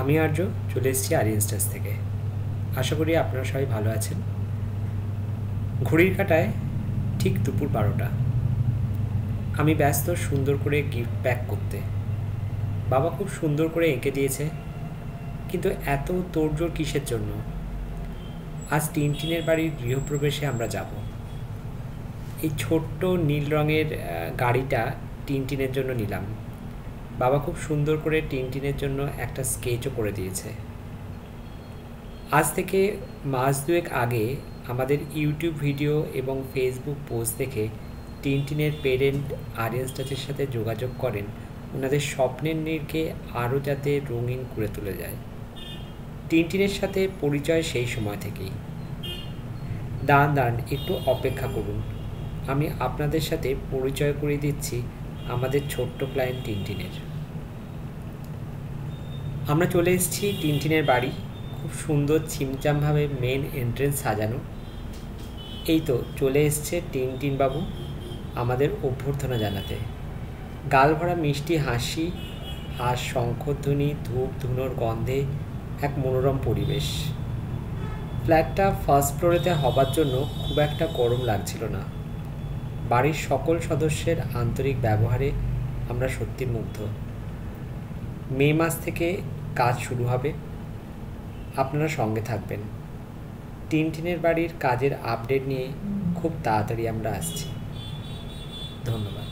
আমি আর্য চলে এসেছি আরিয়ান স্টাস থেকে। আশা করি আপনারা সবাই ভালো আছেন। ঘড়ির কাঁটায় ঠিক দুপুর 12টা। আমি ব্যস্ত সুন্দর করে গিফট প্যাক করতে। বাবা খুব সুন্দর করে এঁকে দিয়েছে, কিন্তু এত তোড়জোড় কিসের জন্য? আজ টিনটিনের বাড়ির গৃহপ্রবেশে আমরা যাব। এই ছোট্ট নীল রঙের গাড়িটা টিনটিনের জন্য নিলাম। বাবা খুব সুন্দর করে টিনটিনের জন্য একটা স্কেচও করে দিয়েছে। আজ থেকে মাস দুয়েক আগে আমাদের ইউটিউব ভিডিও এবং ফেসবুক পোস্ট দেখে টিনটিনের পেরেন্ট আরিয়ান স্টাসের সাথে যোগাযোগ করেন ওনাদের স্বপ্নের নীড়কে আরও যাতে রঙিন করে তুলে যায়। টিনটিনের সাথে পরিচয় সেই সময় থেকেই। দাঁড়ান একটু অপেক্ষা করুন, আমি আপনাদের সাথে পরিচয় করিয়ে দিচ্ছি আমাদের ছোট্ট ক্লায়েন্ট টিনটিনের। আমরা চলে এসেছি টিনটিনের বাড়ি। খুব সুন্দর ছিমচামভাবে মেন এন্ট্রেন্স সাজানো। এই তো চলে এসছে টিনটিন বাবু আমাদের অভ্যর্থনা জানাতে। গাল ভরা মিষ্টি হাসি আর শঙ্খধ্বনি, ধূপ ধুনোর গন্ধে এক মনোরম পরিবেশ। ফ্ল্যাটটা ফার্স্ট ফ্লোরেতে হবার জন্য খুব একটা গরম লাগছিল না। বাড়ির সকল সদস্যের আন্তরিক ব্যবহারে আমরা সত্যি মুগ্ধ। মে মাস থেকে কাজ শুরু হবে, আপনারা সঙ্গে থাকবেন। টিনটিনের বাড়ির কাজের আপডেট নিয়ে খুব তাড়াতাড়ি আমরা আসছি। ধন্যবাদ।